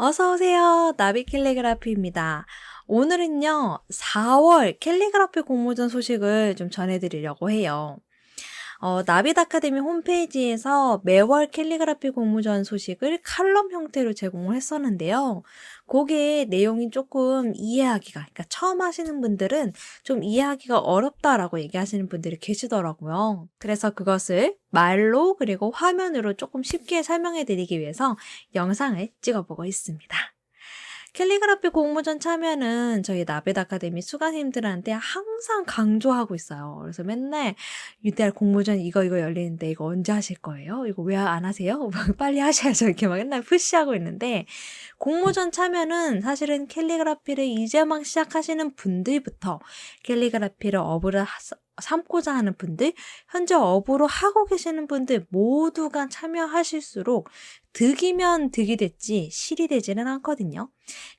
어서 오세요. 나비 캘리그라피입니다. 오늘은요, 4월 캘리그라피 공모전 소식을 좀 전해드리려고 해요. 나빗 아카데미 홈페이지에서 매월 캘리그라피 공모전 소식을 칼럼 형태로 제공을 했었는데요. 거기에 내용이 조금 이해하기가, 그러니까 처음 하시는 분들은 좀 이해하기가 어렵다라고 얘기하시는 분들이 계시더라고요. 그래서 그것을 말로 그리고 화면으로 조금 쉽게 설명해 드리기 위해서 영상을 찍어보고 있습니다. 캘리그라피 공모전 참여는 저희 나벳 아카데미 수강생들한테 항상 강조하고 있어요. 그래서 맨날 UTR 공모전 이거 열리는데 이거 언제 하실 거예요? 이거 왜 안 하세요? 빨리 하셔야죠. 이렇게 막 맨날 푸시하고 있는데 공모전 참여는 사실은 캘리그라피를 이제 막 시작하시는 분들부터 캘리그라피를 업으로 삼고자 하는 분들, 현재 업으로 하고 계시는 분들 모두가 참여하실수록 득이면 득이 됐지 실이 되지는 않거든요.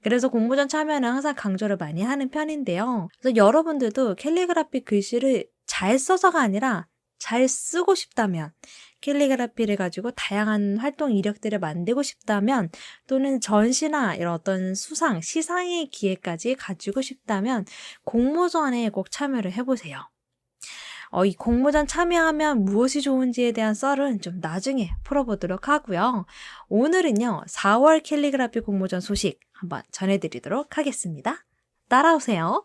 그래서 공모전 참여는 항상 강조를 많이 하는 편인데요. 그래서 여러분들도 캘리그라피 글씨를 잘 써서가 아니라 잘 쓰고 싶다면, 캘리그라피를 가지고 다양한 활동 이력들을 만들고 싶다면, 또는 전시나 이런 어떤 수상, 시상의 기회까지 가지고 싶다면 공모전에 꼭 참여를 해보세요. 이 공모전 참여하면 무엇이 좋은지에 대한 썰은 좀 나중에 풀어보도록 하고요. 오늘은요, 4월 캘리그라피 공모전 소식 한번 전해드리도록 하겠습니다. 따라오세요.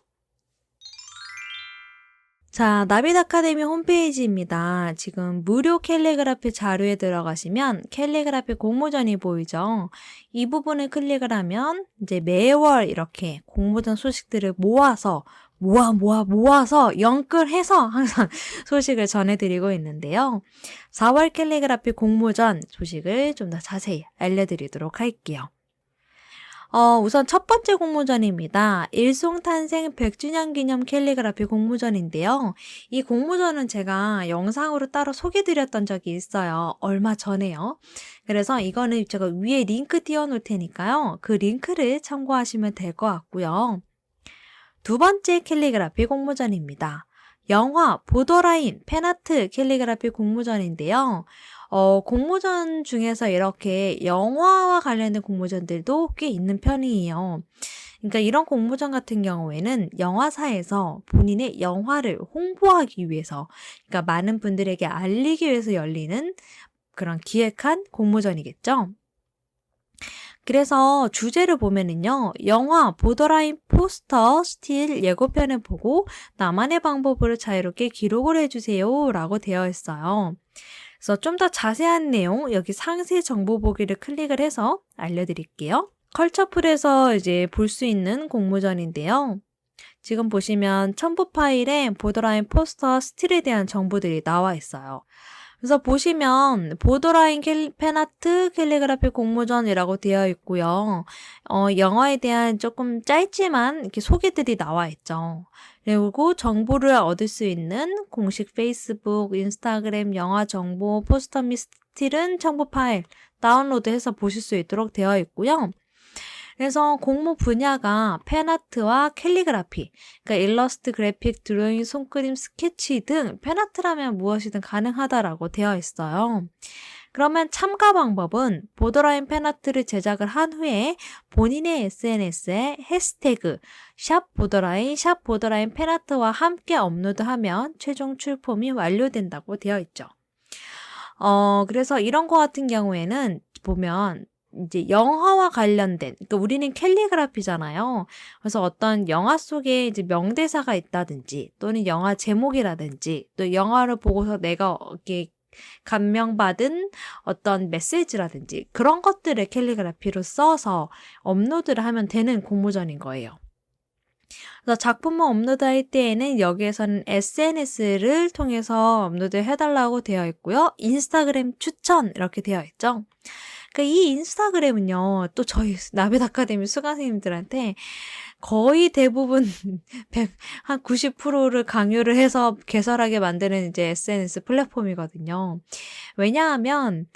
자, 나빗 아카데미 홈페이지입니다. 지금 무료 캘리그라피 자료에 들어가시면 캘리그라피 공모전이 보이죠? 이 부분을 클릭을 하면 이제 매월 이렇게 공모전 소식들을 모아서 연끌해서 항상 소식을 전해드리고 있는데요. 4월 캘리그라피 공모전 소식을 좀 더 자세히 알려드리도록 할게요. 우선 첫 번째 공모전입니다. 일송탄생 100주년 기념 캘리그라피 공모전인데요. 이 공모전은 제가 영상으로 따로 소개드렸던 적이 있어요. 얼마 전에요. 그래서 이거는 제가 위에 링크 띄워놓을 테니까요. 그 링크를 참고하시면 될 것 같고요. 두 번째 캘리그라피 공모전입니다. 영화 보더라인 팬아트 캘리그라피 공모전인데요. 공모전 중에서 이렇게 영화와 관련된 공모전들도 꽤 있는 편이에요. 그러니까 이런 공모전 같은 경우에는 영화사에서 본인의 영화를 홍보하기 위해서, 그러니까 많은 분들에게 알리기 위해서 열리는 그런 기획한 공모전이겠죠. 그래서 주제를 보면은요, 영화 보더라인 포스터 스틸 예고편을 보고 나만의 방법으로 자유롭게 기록을 해주세요 라고 되어 있어요. 그래서 좀 더 자세한 내용 여기 상세 정보 보기를 클릭을 해서 알려드릴게요. 컬처풀에서 이제 볼 수 있는 공모전인데요. 지금 보시면 첨부 파일에 보더라인 포스터 스틸에 대한 정보들이 나와 있어요. 그래서 보시면 보더라인 팬아트 캘리그라피 공모전이라고 되어 있고요. 영화에 대한 조금 짧지만 이렇게 소개들이 나와 있죠. 그리고 정보를 얻을 수 있는 공식 페이스북, 인스타그램 영화 정보, 포스터 및 스틸은 첨부 파일 다운로드해서 보실 수 있도록 되어 있고요. 그래서 공모 분야가 팬아트와 캘리그라피, 그러니까 일러스트, 그래픽, 드로잉, 손그림, 스케치 등 팬아트라면 무엇이든 가능하다라고 되어 있어요. 그러면 참가 방법은 보더라인 팬아트를 제작을 한 후에 본인의 SNS에 해시태그 샵보더라인 팬아트와 함께 업로드하면 최종 출품이 완료된다고 되어 있죠. 그래서 이런 거 같은 경우에는 보면 이제 영화와 관련된, 그러니까 우리는 캘리그라피잖아요. 그래서 어떤 영화 속에 이제 명대사가 있다든지 또는 영화 제목이라든지 또 영화를 보고서 내가 이렇게 감명받은 어떤 메시지라든지 그런 것들을 캘리그라피로 써서 업로드를 하면 되는 공모전인 거예요. 그래서 작품을 업로드할 때에는 여기에서는 SNS를 통해서 업로드 해달라고 되어 있고요. 인스타그램 추천 이렇게 되어 있죠. 그러니까 이 인스타그램은요, 또 저희 나빗 아카데미 수강생님들한테 거의 대부분 한 90%를 강요를 해서 개설하게 만드는 이제 SNS 플랫폼이거든요. 왜냐하면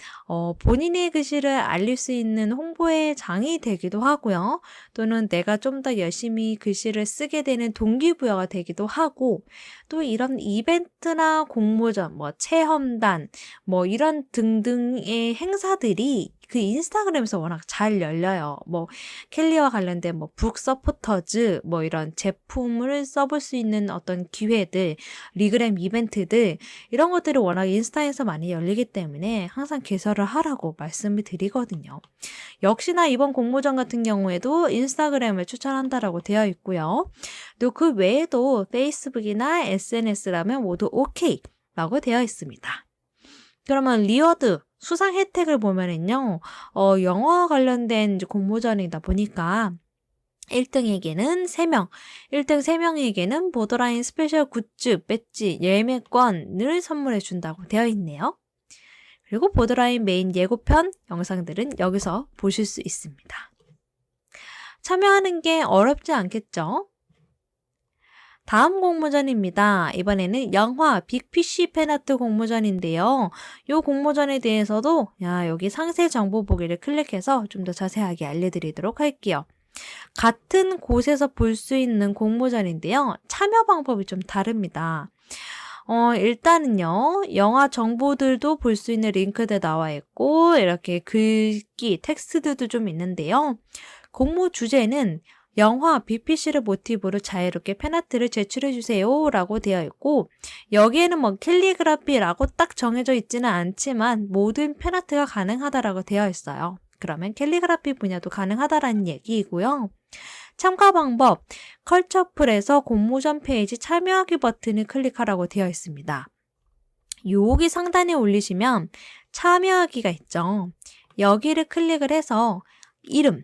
본인의 글씨를 알릴 수 있는 홍보의 장이 되기도 하고요. 또는 내가 좀 더 열심히 글씨를 쓰게 되는 동기부여가 되기도 하고, 또 이런 이벤트나 공모전, 뭐 체험단, 뭐 이런 등등의 행사들이 그 인스타그램에서 워낙 잘 열려요. 뭐 켈리와 관련된 뭐 북 서포터즈, 뭐 이런 제품을 써볼 수 있는 어떤 기회들, 리그램 이벤트들, 이런 것들이 워낙 인스타에서 많이 열리기 때문에 항상 개설을 하라고 말씀을 드리거든요. 역시나 이번 공모전 같은 경우에도 인스타그램을 추천한다라고 되어 있고요. 또 그 외에도 페이스북이나 SNS라면 모두 오케이 라고 되어 있습니다. 그러면 리워드, 수상 혜택을 보면은요, 영어와 관련된 이제 공모전이다 보니까 1등에게는 3명, 1등 3명에게는 보더라인 스페셜 굿즈, 배지, 예매권을 선물해 준다고 되어 있네요. 그리고 보더라인 메인 예고편 영상들은 여기서 보실 수 있습니다. 참여하는 게 어렵지 않겠죠? 다음 공모전입니다. 이번에는 영화 빅피쉬 팬아트 공모전인데요. 이 공모전에 대해서도 여기 상세 정보 보기를 클릭해서 좀 더 자세하게 알려드리도록 할게요. 같은 곳에서 볼 수 있는 공모전인데요. 참여 방법이 좀 다릅니다. 일단은요, 영화 정보들도 볼 수 있는 링크들 나와 있고, 이렇게 글귀, 텍스트들도 좀 있는데요. 공모 주제는 영화 빅피쉬를 모티브로 자유롭게 팬아트를 제출해주세요 라고 되어 있고, 여기에는 뭐 캘리그라피라고 딱 정해져 있지는 않지만 모든 팬아트가 가능하다라고 되어 있어요. 그러면 캘리그라피 분야도 가능하다라는 얘기이고요. 참가 방법, 컬처풀에서 공모전 페이지 참여하기 버튼을 클릭하라고 되어 있습니다. 여기 상단에 올리시면 참여하기가 있죠. 여기를 클릭을 해서 이름,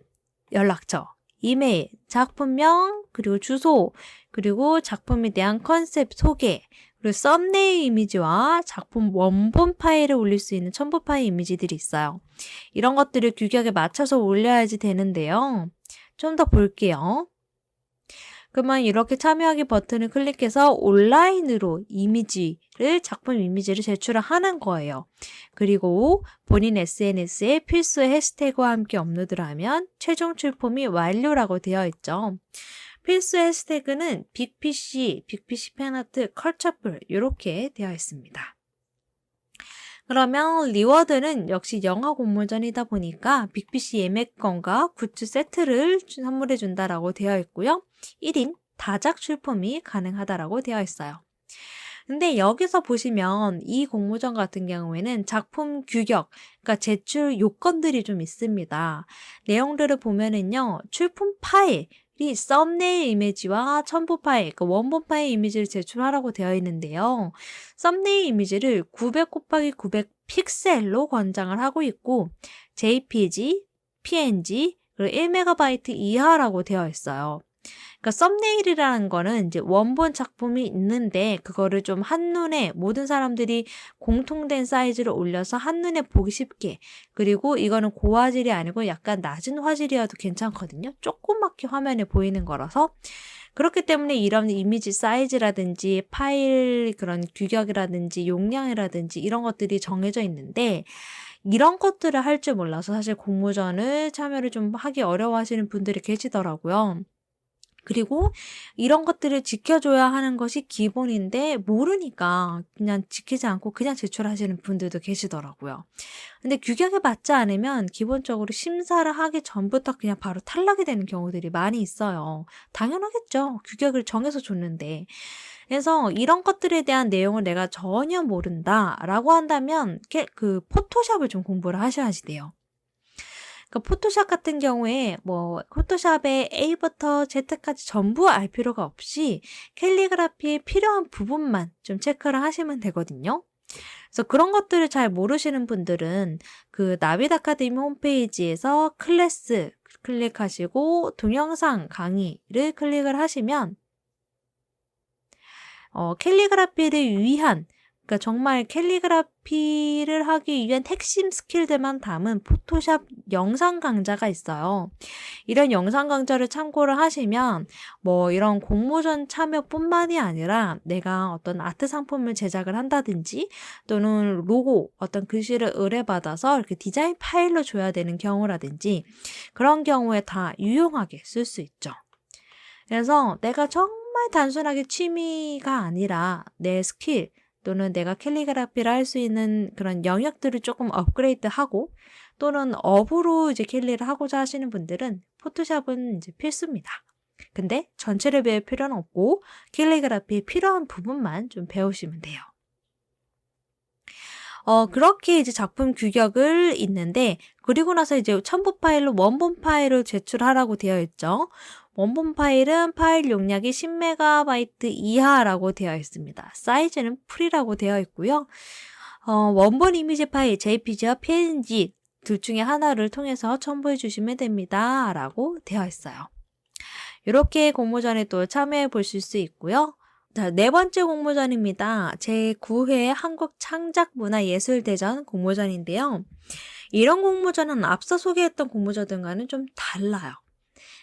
연락처, 이메일, 작품명, 그리고 주소, 그리고 작품에 대한 컨셉 소개, 그리고 썸네일 이미지와 작품 원본 파일을 올릴 수 있는 첨부 파일 이미지들이 있어요. 이런 것들을 규격에 맞춰서 올려야지 되는데요. 좀 더 볼게요. 그러면 이렇게 참여하기 버튼을 클릭해서 온라인으로 작품 이미지를 제출하는 거예요. 그리고 본인 SNS에 필수 해시태그와 함께 업로드를 하면 최종 출품이 완료라고 되어 있죠. 필수 해시태그는 빅피쉬 팬아트, 컬처풀 이렇게 되어 있습니다. 그러면 리워드는 역시 영화 공모전이다 보니까 빅피쉬 예매권과 굿즈 세트를 선물해 준다라고 되어 있고요. 1인 다작 출품이 가능하다라고 되어 있어요. 근데 여기서 보시면 이 공모전 같은 경우에는 작품 규격, 그러니까 제출 요건들이 좀 있습니다. 내용들을 보면은요, 출품 파일, 이 썸네일 이미지와 첨부 파일, 그 원본 파일 이미지를 제출하라고 되어 있는데요. 썸네일 이미지를 900x900 픽셀로 권장을 하고 있고 JPG, PNG, 그리고 1MB 이하라고 되어 있어요. 그러니까 썸네일이라는 거는 이제 원본 작품이 있는데 그거를 좀 한눈에 모든 사람들이 공통된 사이즈로 올려서 한눈에 보기 쉽게, 그리고 이거는 고화질이 아니고 약간 낮은 화질이어도 괜찮거든요. 조그맣게 화면에 보이는 거라서. 그렇기 때문에 이런 이미지 사이즈라든지 파일 그런 규격이라든지 용량이라든지 이런 것들이 정해져 있는데 이런 것들을 할 줄 몰라서 사실 공모전을 참여를 좀 하기 어려워하시는 분들이 계시더라고요. 그리고 이런 것들을 지켜줘야 하는 것이 기본인데 모르니까 그냥 지키지 않고 그냥 제출하시는 분들도 계시더라고요. 근데 규격에 맞지 않으면 기본적으로 심사를 하기 전부터 그냥 바로 탈락이 되는 경우들이 많이 있어요. 당연하겠죠. 규격을 정해서 줬는데. 그래서 이런 것들에 대한 내용을 내가 전혀 모른다라고 한다면 그 포토샵을 좀 공부를 하셔야지 돼요. 그러니까 포토샵 같은 경우에 뭐 포토샵의 A부터 Z까지 전부 알 필요가 없이 캘리그라피에 필요한 부분만 좀 체크를 하시면 되거든요. 그래서 그런 것들을 잘 모르시는 분들은 그 나빗 아카데미 홈페이지에서 클래스 클릭하시고 동영상 강의를 클릭을 하시면 캘리그라피를 위한 그러니까 정말 캘리그라피를 하기 위한 핵심 스킬들만 담은 포토샵 영상 강좌가 있어요. 이런 영상 강좌를 참고를 하시면 뭐 이런 공모전 참여뿐만이 아니라 내가 어떤 아트 상품을 제작을 한다든지 또는 로고 어떤 글씨를 의뢰받아서 이렇게 디자인 파일로 줘야 되는 경우라든지 그런 경우에 다 유용하게 쓸 수 있죠. 그래서 내가 정말 단순하게 취미가 아니라 내 스킬 또는 내가 캘리그라피를 할 수 있는 그런 영역들을 조금 업그레이드하고 또는 업으로 이제 캘리를 하고자 하시는 분들은 포토샵은 이제 필수입니다. 근데 전체를 배울 필요는 없고 캘리그라피에 필요한 부분만 좀 배우시면 돼요. 그렇게 이제 작품 규격을 있는데 그리고 나서 이제 첨부 파일로 원본 파일을 제출하라고 되어 있죠. 원본 파일은 파일 용량이 10MB 이하라고 되어 있습니다. 사이즈는 풀이라고 되어 있고요. 원본 이미지 파일, JPG와 PNG 둘 중에 하나를 통해서 첨부해 주시면 됩니다. 라고 되어 있어요. 이렇게 공모전에 또 참여해 보실 수 있고요. 자, 네 번째 공모전입니다. 제9회 한국창작문화예술대전 공모전인데요. 이런 공모전은 앞서 소개했던 공모전과는 좀 달라요.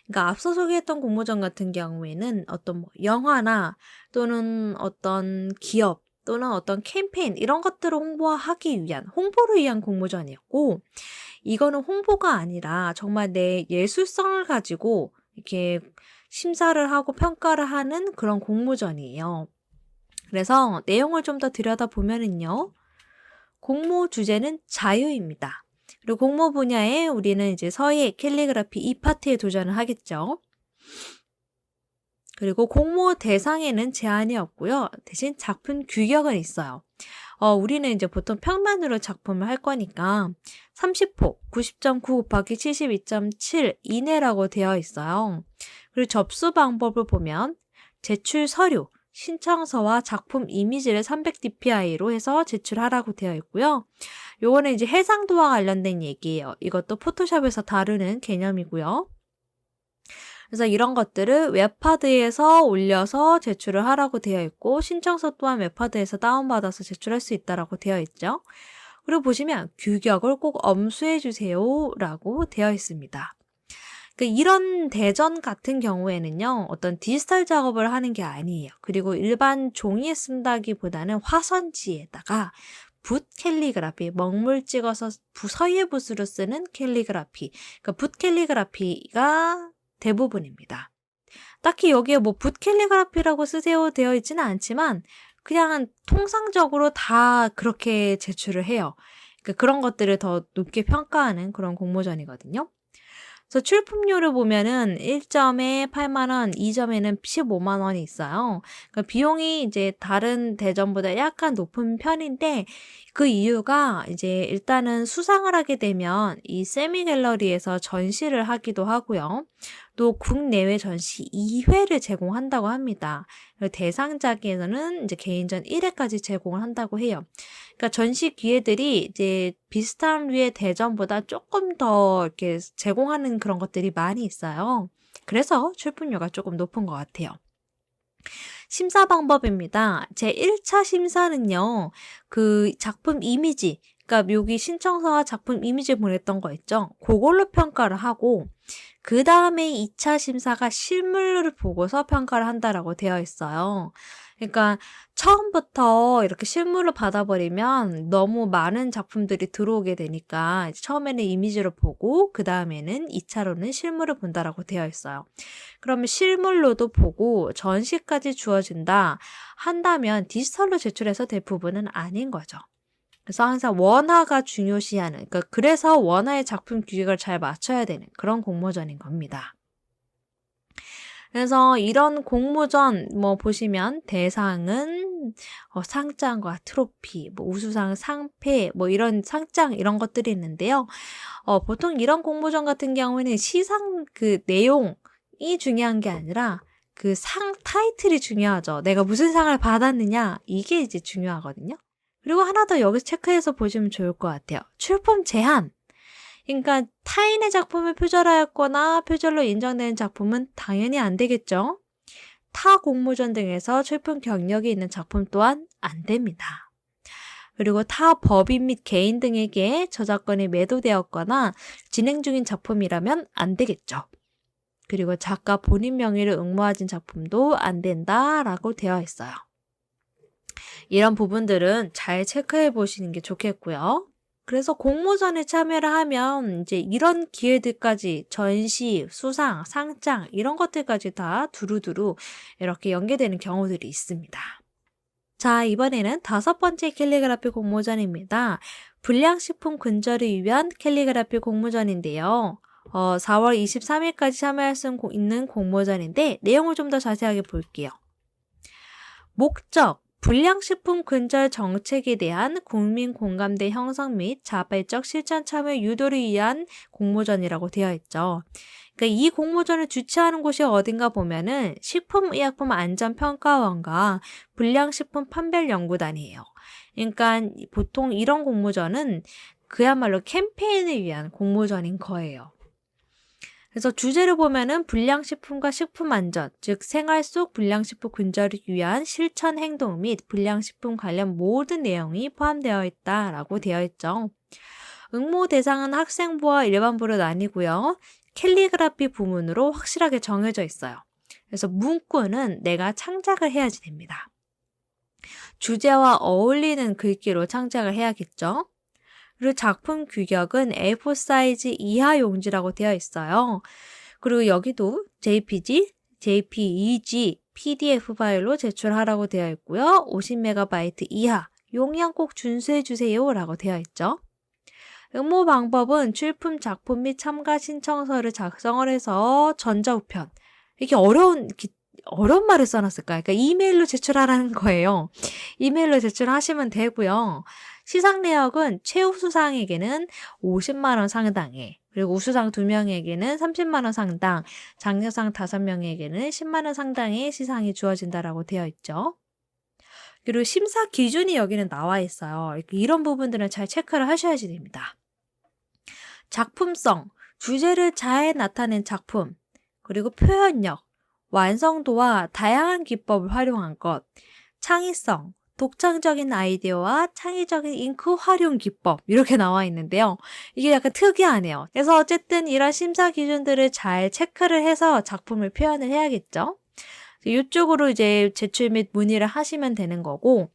그러니까 앞서 소개했던 공모전 같은 경우에는 어떤 뭐 영화나 또는 어떤 기업 또는 어떤 캠페인 이런 것들을 홍보하기 위한 홍보를 위한 공모전이었고 이거는 홍보가 아니라 정말 내 예술성을 가지고 이렇게 심사를 하고 평가를 하는 그런 공모전이에요. 그래서 내용을 좀 더 들여다보면은요. 공모 주제는 자유입니다. 그리고 공모 분야에 우리는 이제 서예, 캘리그라피 이 파트에 도전을 하겠죠. 그리고 공모 대상에는 제한이 없고요. 대신 작품 규격은 있어요. 우리는 이제 보통 평면으로 작품을 할 거니까 30호, 90.9 곱하기 72.7 이내라고 되어 있어요. 그리고 접수 방법을 보면 제출 서류, 신청서와 작품 이미지를 300dpi로 해서 제출하라고 되어 있고요. 요거는 이제 해상도와 관련된 얘기예요. 이것도 포토샵에서 다루는 개념이고요. 그래서 이런 것들을 웹하드에서 올려서 제출을 하라고 되어 있고 신청서 또한 웹하드에서 다운받아서 제출할 수 있다라고 되어 있죠. 그리고 보시면 규격을 꼭 엄수해 주세요 라고 되어 있습니다. 이런 대전 같은 경우에는요. 어떤 디지털 작업을 하는 게 아니에요. 그리고 일반 종이에 쓴다기보다는 화선지에다가 붓 캘리그라피, 먹물 찍어서 서예 붓으로 쓰는 캘리그라피, 그러니까 붓 캘리그라피가 대부분입니다. 딱히 여기에 뭐 붓 캘리그라피라고 쓰세요 되어 있지는 않지만 그냥 통상적으로 다 그렇게 제출을 해요. 그러니까 그런 것들을 더 높게 평가하는 그런 공모전이거든요. 그래서 출품료를 보면은 1점에 8만 원, 2점에는 15만 원이 있어요. 그러니까 비용이 이제 다른 대전보다 약간 높은 편인데 그 이유가 이제 일단은 수상을 하게 되면 이 세미 갤러리에서 전시를 하기도 하고요. 또 국내외 전시 2회를 제공한다고 합니다. 대상작에서는 이제 개인전 1회까지 제공을 한다고 해요. 그러니까 전시 기회들이 이제 비슷한 류의 대전보다 조금 더 이렇게 제공하는 그런 것들이 많이 있어요. 그래서 출품료가 조금 높은 것 같아요. 심사 방법입니다. 제 1차 심사는요, 그 작품 이미지, 그러니까 여기 신청서와 작품 이미지 보냈던 거 있죠? 그걸로 평가를 하고, 그 다음에 2차 심사가 실물을 보고서 평가를 한다라고 되어 있어요. 그러니까 처음부터 이렇게 실물을 받아버리면 너무 많은 작품들이 들어오게 되니까 처음에는 이미지로 보고 그 다음에는 2차로는 실물을 본다라고 되어 있어요. 그러면 실물로도 보고 전시까지 주어진다 한다면 디지털로 제출해서 될 부분은 아닌 거죠. 그래서 항상 원화가 중요시하는, 그러니까 그래서 원화의 작품 규격을 잘 맞춰야 되는 그런 공모전인 겁니다. 그래서 이런 공모전 뭐 보시면 대상은 상장과 트로피, 뭐 우수상 상패, 뭐 이런 상장 이런 것들이 있는데요. 보통 이런 공모전 같은 경우에는 시상 그 내용이 중요한 게 아니라 그 상 타이틀이 중요하죠. 내가 무슨 상을 받았느냐 이게 이제 중요하거든요. 그리고 하나 더 여기서 체크해서 보시면 좋을 것 같아요. 출품 제한. 그러니까 타인의 작품을 표절하였거나 표절로 인정되는 작품은 당연히 안 되겠죠. 타 공모전 등에서 출품 경력이 있는 작품 또한 안 됩니다. 그리고 타 법인 및 개인 등에게 저작권이 매도되었거나 진행 중인 작품이라면 안 되겠죠. 그리고 작가 본인 명의를 응모하진 작품도 안 된다라고 되어 있어요. 이런 부분들은 잘 체크해 보시는 게 좋겠고요. 그래서 공모전에 참여를 하면 이제 이런 기회들까지 전시, 수상, 상장 이런 것들까지 다 두루두루 이렇게 연계되는 경우들이 있습니다. 자, 이번에는 5번째 캘리그라피 공모전입니다. 불량식품 근절을 위한 캘리그라피 공모전인데요. 4월 23일까지 참여할 수 있는 공모전인데 내용을 좀 더 자세하게 볼게요. 목적, 불량식품 근절 정책에 대한 국민 공감대 형성 및 자발적 실천 참여 유도를 위한 공모전이라고 되어 있죠. 그러니까 이 공모전을 주최하는 곳이 어딘가 보면은 식품의약품안전평가원과 불량식품 판별연구단이에요. 그러니까 보통 이런 공모전은 그야말로 캠페인을 위한 공모전인 거예요. 그래서 주제를 보면은 불량식품과 식품안전, 즉 생활 속 불량식품 근절을 위한 실천 행동 및 불량식품 관련 모든 내용이 포함되어 있다라고 되어 있죠. 응모 대상은 학생부와 일반부로 나뉘고요. 캘리그라피 부문으로 확실하게 정해져 있어요. 그래서 문구는 내가 창작을 해야지 됩니다. 주제와 어울리는 글귀로 창작을 해야겠죠. 그리고 작품 규격은 A4 사이즈 이하 용지라고 되어 있어요. 그리고 여기도 JPG, JPEG, PDF 파일로 제출하라고 되어 있고요. 50MB 이하 용량 꼭 준수해 주세요 라고 되어 있죠. 응모 방법은 출품 작품 및 참가 신청서를 작성을 해서 전자우편. 이렇게 어려운 말을 써놨을까요? 그러니까 이메일로 제출하라는 거예요. 이메일로 제출하시면 되고요. 시상 내역은 최우수상에게는 50만 원 상당의, 그리고 우수상 2명에게는 30만 원 상당, 장려상 5명에게는 10만 원 상당의 시상이 주어진다라고 되어 있죠. 그리고 심사 기준이 여기는 나와 있어요. 이런 부분들은 잘 체크를 하셔야지 됩니다. 작품성, 주제를 잘 나타낸 작품, 그리고 표현력, 완성도와 다양한 기법을 활용한 것, 창의성, 독창적인 아이디어와 창의적인 잉크 활용 기법 이렇게 나와 있는데요. 이게 약간 특이하네요. 그래서 어쨌든 이런 심사 기준들을 잘 체크를 해서 작품을 표현을 해야겠죠. 이쪽으로 이제 제출 및 문의를 하시면 되는 거고,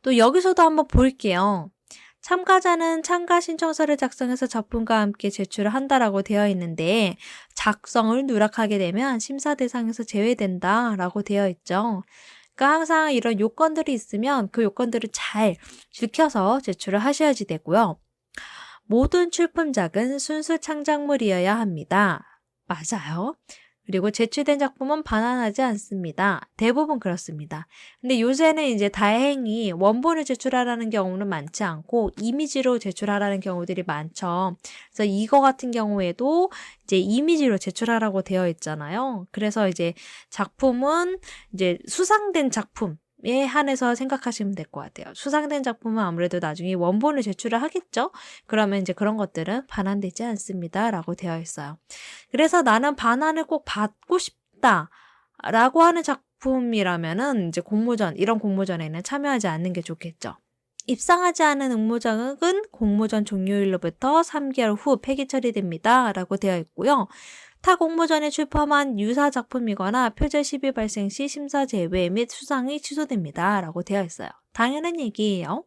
또 여기서도 한번 볼게요. 참가자는 참가 신청서를 작성해서 작품과 함께 제출을 한다라고 되어 있는데 작성을 누락하게 되면 심사 대상에서 제외된다라고 되어 있죠. 그러니까 항상 이런 요건들이 있으면 그 요건들을 잘 지켜서 제출을 하셔야지 되고요. 모든 출품작은 순수 창작물이어야 합니다. 맞아요. 그리고 제출된 작품은 반환하지 않습니다. 대부분 그렇습니다. 근데 요새는 이제 다행히 원본을 제출하라는 경우는 많지 않고 이미지로 제출하라는 경우들이 많죠. 그래서 이거 같은 경우에도 이제 이미지로 제출하라고 되어 있잖아요. 그래서 이제 작품은 이제 수상된 작품에 한해서 생각하시면 될 것 같아요. 수상된 작품은 아무래도 나중에 원본을 제출을 하겠죠? 그러면 이제 그런 것들은 반환되지 않습니다. 라고 되어 있어요. 그래서 나는 반환을 꼭 받고 싶다. 라고 하는 작품이라면은 이제 이런 공모전에는 참여하지 않는 게 좋겠죠. 입상하지 않은 응모작은 공모전 종료일로부터 3개월 후 폐기 처리됩니다. 라고 되어 있고요. 타 공모전에 출품한 유사 작품이거나 표절 시비 발생 시 심사 제외 및 수상이 취소됩니다. 라고 되어 있어요. 당연한 얘기예요.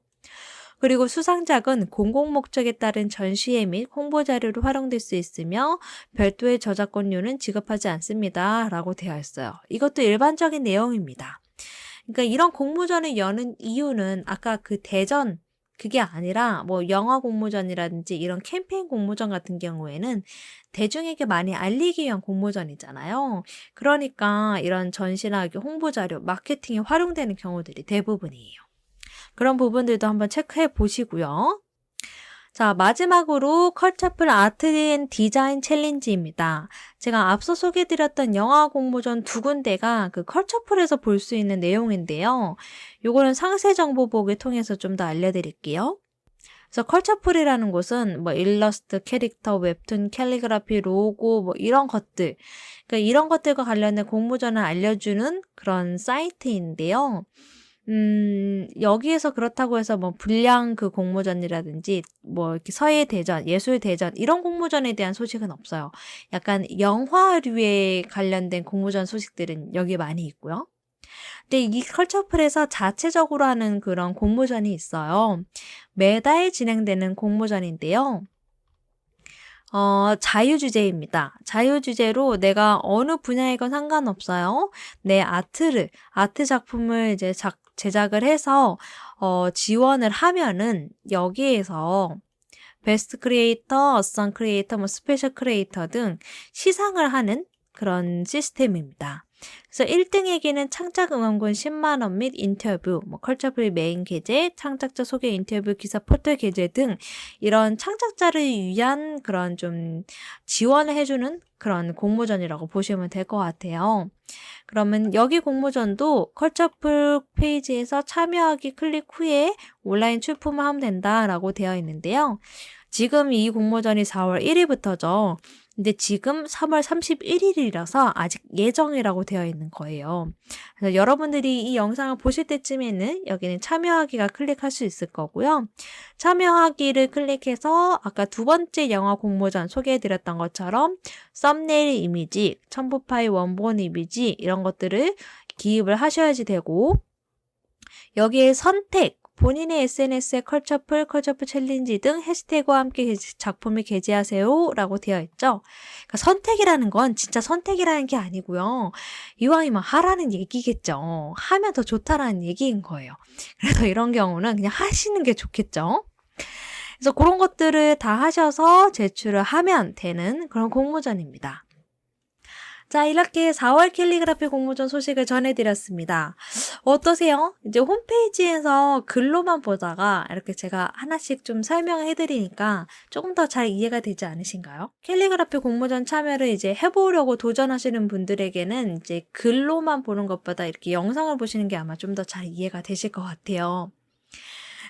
그리고 수상작은 공공 목적에 따른 전시회 및 홍보 자료로 활용될 수 있으며 별도의 저작권료는 지급하지 않습니다. 라고 되어 있어요. 이것도 일반적인 내용입니다. 그러니까 이런 공모전을 여는 이유는 아까 그 대전 그게 아니라 뭐 영화 공모전이라든지 이런 캠페인 공모전 같은 경우에는 대중에게 많이 알리기 위한 공모전이잖아요. 그러니까 이런 전시나 홍보 자료, 마케팅에 활용되는 경우들이 대부분이에요. 그런 부분들도 한번 체크해 보시고요. 자, 마지막으로 컬처풀 아트 앤 디자인 챌린지입니다. 제가 앞서 소개해드렸던 영화 공모전 2군데가 그 컬처풀에서 볼 수 있는 내용인데요. 요거는 상세 정보 보기 통해서 좀 더 알려드릴게요. 그래서 컬처풀이라는 곳은 뭐 일러스트, 캐릭터, 웹툰, 캘리그라피, 로고 뭐 이런 것들, 그러니까 이런 것들과 관련된 공모전을 알려주는 그런 사이트인데요. 여기에서 그렇다고 해서 뭐 불량 그 공모전이라든지 뭐 이렇게 서예대전, 예술대전 이런 공모전에 대한 소식은 없어요. 약간 영화류에 관련된 공모전 소식들은 여기 많이 있고요. 근데 이 컬처풀에서 자체적으로 하는 그런 공모전이 있어요. 매달 진행되는 공모전인데요. 자유주제입니다. 자유주제로 내가 어느 분야이건 상관없어요. 내 아트 작품을 이제 제작을 해서, 지원을 하면은 여기에서 베스트 크리에이터, 어선 크리에이터, 뭐 스페셜 크리에이터 등 시상을 하는 그런 시스템입니다. 그래서 1등에게는 창작 응원금 10만 원 및 인터뷰, 뭐 컬처풀 메인 게재, 창작자 소개 인터뷰 기사 포털 게재 등 이런 창작자를 위한 그런 좀 지원을 해주는 그런 공모전이라고 보시면 될 것 같아요. 그러면 여기 공모전도 컬처풀 페이지에서 참여하기 클릭 후에 온라인 출품을 하면 된다라고 되어 있는데요. 지금 이 공모전이 4월 1일부터죠. 근데 지금 3월 31일이라서 아직 예정이라고 되어 있는 거예요. 그래서 여러분들이 이 영상을 보실 때쯤에는 여기는 참여하기가 클릭할 수 있을 거고요. 참여하기를 클릭해서 아까 두 번째 영화 공모전 소개해드렸던 것처럼 썸네일 이미지, 첨부 파일 원본 이미지 이런 것들을 기입을 하셔야지 되고 여기에 선택, 본인의 SNS에 컬처풀 챌린지 등 해시태그와 함께 작품을 게재하세요 라고 되어 있죠. 그러니까 선택이라는 건 진짜 선택이라는 게 아니고요. 이왕이면 하라는 얘기겠죠. 하면 더 좋다라는 얘기인 거예요. 그래서 이런 경우는 그냥 하시는 게 좋겠죠. 그래서 그런 것들을 다 하셔서 제출을 하면 되는 그런 공모전입니다. 자, 이렇게 4월 캘리그라피 공모전 소식을 전해드렸습니다. 어떠세요? 이제 홈페이지에서 글로만 보다가 이렇게 제가 하나씩 좀 설명해드리니까 조금 더 잘 이해가 되지 않으신가요? 캘리그라피 공모전 참여를 이제 해보려고 도전하시는 분들에게는 이제 글로만 보는 것보다 이렇게 영상을 보시는 게 아마 좀 더 잘 이해가 되실 것 같아요.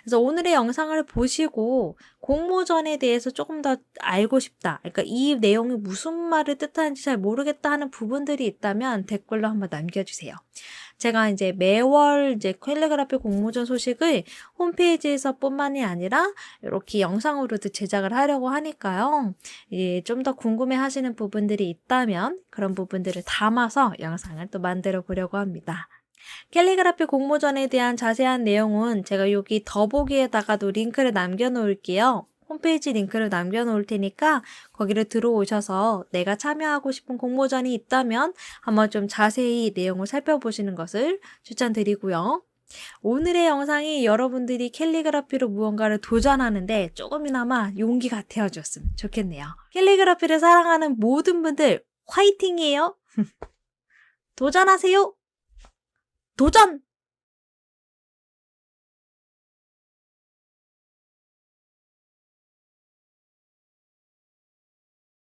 그래서 오늘의 영상을 보시고 공모전에 대해서 조금 더 알고 싶다. 그러니까 이 내용이 무슨 말을 뜻하는지 잘 모르겠다 하는 부분들이 있다면 댓글로 한번 남겨주세요. 제가 이제 매월 이제 캘리그라피 공모전 소식을 홈페이지에서 뿐만이 아니라 이렇게 영상으로도 제작을 하려고 하니까요. 좀 더 궁금해 하시는 부분들이 있다면 그런 부분들을 담아서 영상을 또 만들어 보려고 합니다. 캘리그라피 공모전에 대한 자세한 내용은 제가 여기 더보기에다가도 링크를 남겨놓을게요. 홈페이지 링크를 남겨놓을 테니까 거기를 들어오셔서 내가 참여하고 싶은 공모전이 있다면 한번 좀 자세히 내용을 살펴보시는 것을 추천드리고요. 오늘의 영상이 여러분들이 캘리그라피로 무언가를 도전하는데 조금이나마 용기가 되어줬으면 좋겠네요. 캘리그라피를 사랑하는 모든 분들 화이팅이에요. 도전하세요. 도전!